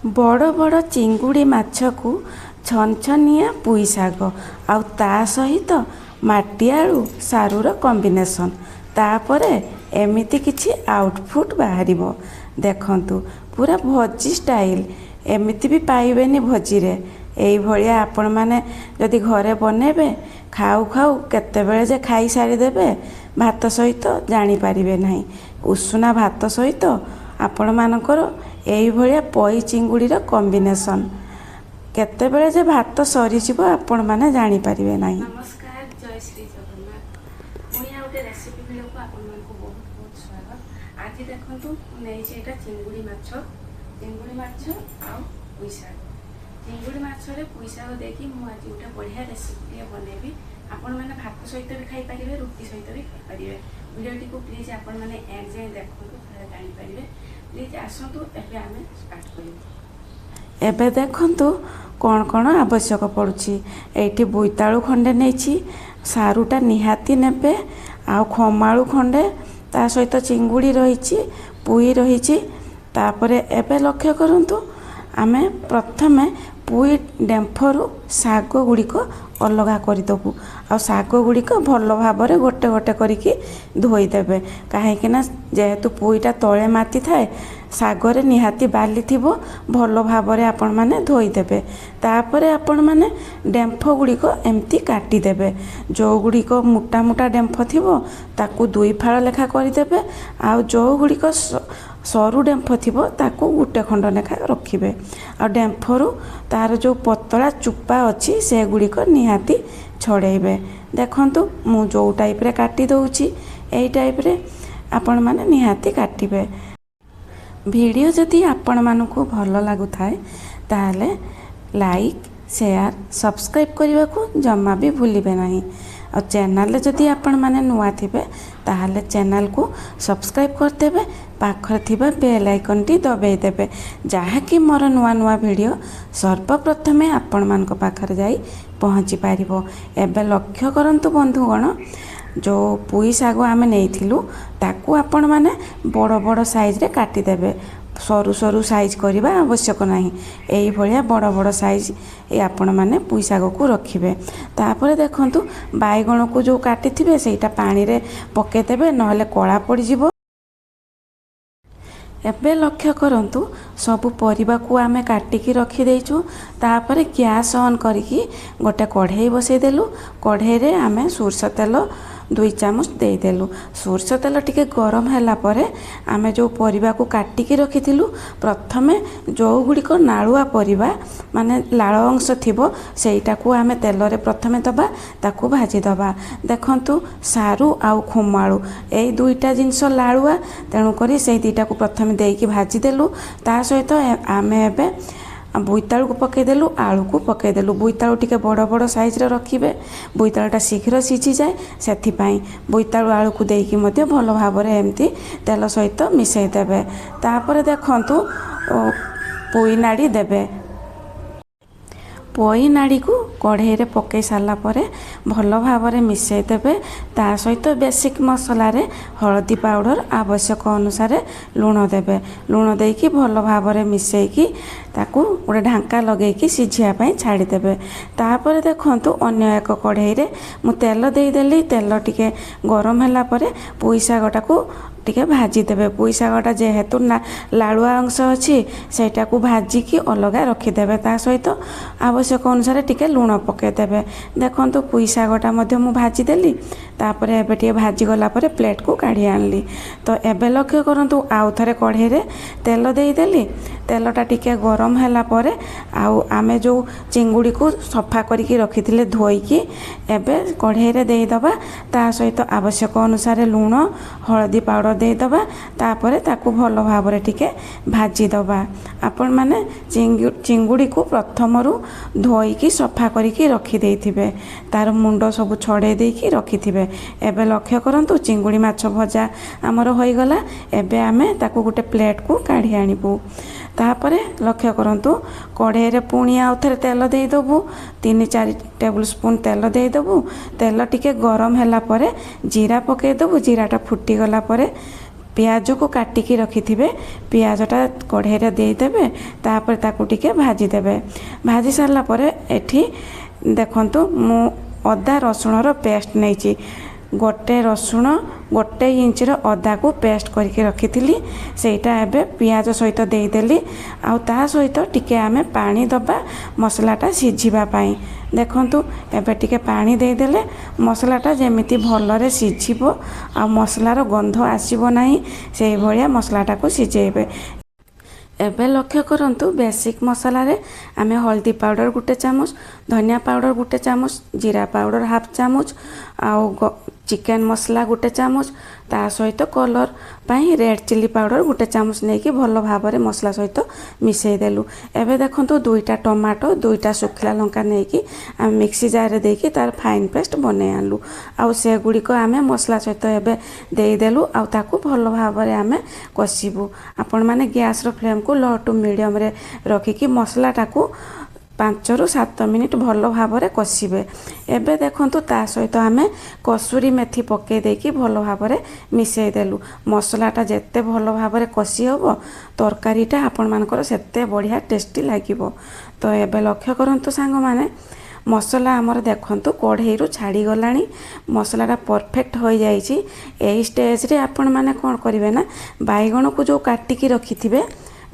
बड़ बड़ चिंगुड़ी माछ को छनछनिया पुई शाग आउ ता सहित माटी आलू सारूर कॉम्बिनेशन तापरे एमिति किछि आउटपुट बाहरिबो। देखंतु पूरा भोजी स्टाइल एमिति भी पाइबेनी भोजी रे। एई भलिया आपण माने जदि घरे बनेबे खाऊ खाऊ केतेबेले जे खाई सारी देबे भात सहित जानी पारिबे नाही। उषुना भात सहित आपण मानकर एई भलिया पई चिंगुड़ीर कॉम्बिनेशन केतेबेले जे भात सरीजिबो आपण माने जानी पारिबे नाही। नमस्कार, जय श्री जगन्नाथ। मुई आउटे रेसिपी वीडियो को आपण मानकु बहुत बहुत स्वागत। आज देखंतु नै जे एटा चिंगुड़ी माछ आ पुई शाग। चिंगुड़ी माछ रे पुई शाग देकी मु आज गोटे बढ़िया रेसिपी बनेबी। आपण माने भात सहित भी खाई परिबे, रुटी सहित भी खाई परिबे। वीडियोटी को प्लीज आपण माने एंड जाय देखंतु, थोड़ा जानि परिबे। प्लीज आसंतु एबे आमे स्टार्ट करिबो। एबे देखंतु कौन कौन आवश्यक पड़ुछि। एठी बोईतालु खंडे नेछि, सारूटा निहाती नेबे, आउ खमाळु खंडे, ता सहित चिंगुड़ी रहिछि, पुई रहिछि। तापरे एबे लक्ष्य करंतु आमे प्रथमे पुई डेम्फरु शाग गुड़िक अलगा करदेबू। आ शाग गुड़िक भल भाव गोटे गोटे करिकी धोईदेवे, कहीं जेहेतु पुईटा तले माती थाए शागरे निहाती बाली थिबो, भल भाव आपण माने धोईदेवे। तापरे आपण माने डेम्फ गुड़िक एमती काटिदेवे। जो गुड़िक मोटा मोटा डेम्फ थिबो ताकू 2 फाळ लेखा करदेवे, आ जो गुड़िक सरू डेम्फ थिबो ताकू गुटे खंड लेखा रखिबे। आ डेम्फरु तार जो पतला चुप्पा अच्छी से गुड़िक निहाती छड़ेबे। देखंतु मु जो टाइप रे काटी दउची एई टाइप रे आपण माने निहाती काटिबे। वीडियो जदि आपण मानकु भल लागु थाए ताले लाइक शेयर सब्सक्राइब करने को जमा भी भूलिबे नहीं। और चैनल जदि आपण माने नुआ थिबे ताहले चैनल को सब्सक्राइब करदेबे, पाखर थिबा बेल आइकन टी दबाई देबे, जहा कि मोर नुआ नुआ वीडियो सर्वप्रथमे आपण मानक पाखर जाई पहुँची पारिबो। एबे लक्ष्य करंतु बंधुगण, जो पुई शाग आमे नेइथिलु ताकू आपण माने बड़ बड़ साइज रे काटी देबे। सरू सरू साइज करवा आवश्यक नहीं। एई भलिया बड़ बड़ साइज ए आपण माने पुई शाग को रखिबे। तापरे देखंतु बाइगण को जो काटी थिबे सेटा पानी रे पके देबे, नहले कला पड़ जिवो। एबे लक्ष्य करंतु सबु परिबा को आमे काटिकी रखी देइछु। तापरे गैस ऑन करिकी गोटे कढ़ाई बसई देलु। कढ़ाई रे आमे सोरष तेल 2 चामच दे देलु। सोरष तेल टिके गरम हैला परे आमे जो परिबा को काटिकी रखिथिलु, प्रथमे जो गुड़िक नालुआ परिबा माने लाल अंश थिबो सेटा को आमे तेल रे प्रथमे दबा, ताकू भाजी दबा। देखंतु सारू आउ खमाळू एई दुईटा जिंस लालुआ, तेणु करी सेई दुईटा को प्रथमे देकी भाजी देलु। ता सहित आमे एबे बोईतालू को पकईदेलु, आलू को पकईदेलु। बोईतालू टिके बड़ बड़ साइज रे रखिबे, बोईतालूटा शीघ्र सीझी जाए सेथिपाई बोईतालू आलू को देकी मध्य भल भाव रे एमती तेल सहित मिसई देबे। तापरे देखंतु पोई नाड़ी देबे। पोई नाड़ी को कढ़ाई रे पकई सारा परे भल भाव रे मिसई देबे। ता सहित बेसिक मसला रे हळदी पाउडर आवश्यक अनुसार लूण देबे। लूण देकी भल भाव रे मिसईकी ताकू गोटे ढांका लगेकी सिझिया पई छाड़ी देबे। तापरे देखंतु अन्य एक कढ़ाई रे मु तेल देई देली। तेल टिके गरम हैला परे पुई शागटा को टिके भाजी देबे। पुई शागटा जेहेतु लालुआ अंश अच्छी सेटा को भाजिकी अलगा रखिदेबे। ता सहित आवश्यक अनुसार टिके लूण पकईदेबे। देखंतु पुई शागटा मध्य मु भाजी देली। तापरे एबे टिके भाजी गला परे प्लेट को काढ़ी आनली। तो एबे लक्ष्य करंतु आउ थरे कढ़ाई रे तेल देई देली। तेलटा टिके गरम हैला परे आउ आमे जो चिंगुड़ी को सफा करिकी रखिथिले धोईकी एबे कढ़ाई रे देई दबा। ता सहित आवश्यक अनुसार लूण हळदी पाउडर दे दबा। तापरे ताकू भल भाव रे टिके भाजी दबा। आपण माने चिंगुड़ी को प्रथमरु धोईकी सफा करिकी रखी देइथिबे, तार मुंड सब छड़े देइकी रखिथिबे। एबे लक्ष्य करंतु चिंगुड़ी माछ भजा हमर होई गला। एबे आमे ताकू गोटे प्लेट को काढ़ी आनिबू। तापरे लक्ष्य करंतु कढ़ाई रे पुणी आउ थरे तेल दे दबु। 3-4 टेबल स्पून तेल दे दबु। तेल टिके गरम हैला परे जीरा पके दबु। जीराटा फुटी गला परे पियाज को काटिकी रखिथिबे पियाजटा कढ़ाईरे देदेवे तापर ताकू टिके भाजीदेवे भाजी सारा पर एठी देखंतु मु अदा रसुणर पेस्ट नहीं गोटे रसुण गोटे इंचर अदा को पेस्ट करके रखी सेटा एबे पियाज सहित देदेली आउ ता सहित टिके आमे पानी दबा मसलाटा सिझिबा पाई देखंतु एबे टिके पानी देदेले मसलाटा जेमिति भलरे सिझिबो आ मसलार गंध आसीबो नाही सेही भलिया मसलाटा को सिझेबे एबे लक्ष्य करंतु बेसिक मसला रे आमे हल्दी पाउडर गुटे चामच धनिया पाउडर गुटे चामच जीरा पाउडर हाफ चामच आउ चिकेन मसला गुटे चामच ता सहित कलर पाई रेड चिली पाउडर गुटे चामच नहीं कि भल भाव में मसला सहित मिसई देलु एबे देखंतु दुईटा टमाटो दुईटा सुखला लंका नहीं कि आम मिक्सी जार रे देकी तार फाइन पेस्ट बने आनलु आउ से गुड़िक आमे मसला सहित एबे देदेलु आउ ताकू भल भाव में आमे कसिबु आपण माने गैस रो फ्लेम को लो टू मीडियम रे रखिकी मसलाटा को 5 ରୁ 7 मिनिट भल भाव में कषिबे एबे देखंतु ता सहित आमे कसूरी मेथी पके देकी भल भाव में मिसई देलु मसलाटा जेते भल भाव में कषि हबो तरकारीटा आपण मानकर सेते बढ़िया टेस्टी लागिबो तो एबे लक्ष्य करंतु सांग माने मसला आमर देखंतु कढ़ाई रू छाड़ी गलानी मसलाटा परफेक्ट हो जाइछि एई स्टेज रे आपण माने कोन करिवे ना बाइगण को जो काटिकी रखिथिबे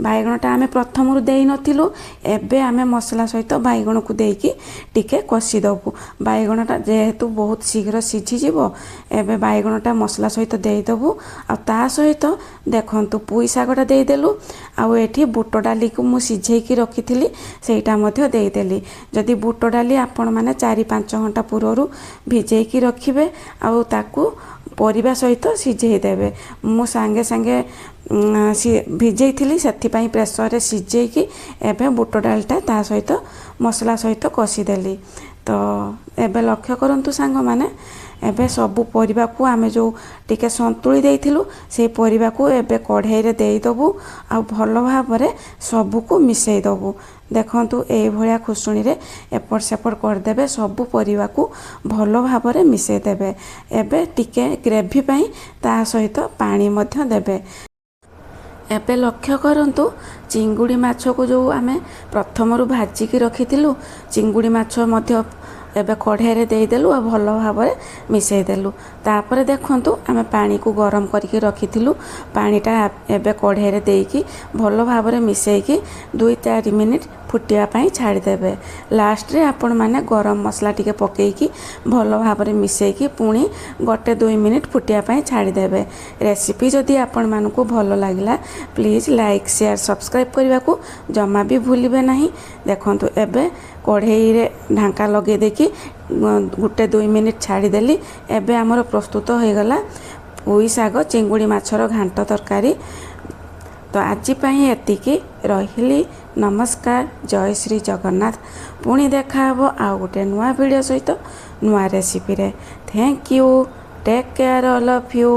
बाइगणटा आमे प्रथम देई नथिलु एबे आमे मसला सहित बाइगण को देकी टिके कषि दबु बाइगणटा जेहेतु बहुत शीघ्र सिझी जिवो एबे बाइगणटा मसला सहित देई दबु आ ता सहित देखंतु पुई सागटा देई देलु आ एठी बुट डाली को मु सिझेकी रखिथिली सेटा मध्ये देई देली जदि बुट डाली आपण माने 4-5 घंटा पूर्वरु भिजेकी रखिबे आ ताकू परिबा सहित सिझेई देबे मु सांगे सांगे भिजई थी से प्रेसर रे सिझेकी एबे बुट डालटा ता सहित मसला सहित कषिदेली तो एबे लक्ष्य करंतु सांग माने एबे सबु परिबा को आमे जो टिके संतुली देइथिलु से परिबा को एबे कढ़ाई रे देई दबु आ भल भाव रे सबु को मिसई दबु देखंतु ए भलिया खुसुणी रे एपट सेपट कर देबे सबु परिबा को भल भाव रे मिसई देबे एबे टिके ग्रेवी पई ता सहित पानी मध्य देबे एबे लक्ष्य करंतु चिंगुड़ी माछ को जो आमे प्रथम रु भाजिकी रखिथिलु चिंगुड़ी माछ मध्य एबे कढ़ाई रे देई देलु आ भल भाव में मिसई देलु तापर देखंतु आमे पानी को गरम करके रखिथिलु पानीटा एबे कढ़ाई रे देकी भल भाव में मिसईकी 2-4 मिनिट फुटिया पाई छाड़ी देबे लास्ट रे आपण माने गरम मसला टिके पकेकी भल भाव में मिसईकी पुणी 1-2 मिनिट फुटिया पाई छाड़ी देबे रेसिपी जदि आपण मानकु भल लागिला प्लीज लाइक शेयर सब्सक्राइब करने को जमा भी भूलिबे नहीं देखंतु एबे कढ़ाई रे ढांका लगे देकी 1-2 मिनिट छाड़ी देली एबे हमर प्रस्तुत हो गला पुई साग चिंगुड़ी माछर घांट तरकारी तो आज पाई एतिकी रहिली नमस्कार जय श्री जगन्नाथ पुणी देखा हबो आ गोटे नुआ वीडियो सहित नुआ रेसिपी रे thank you take care all of you.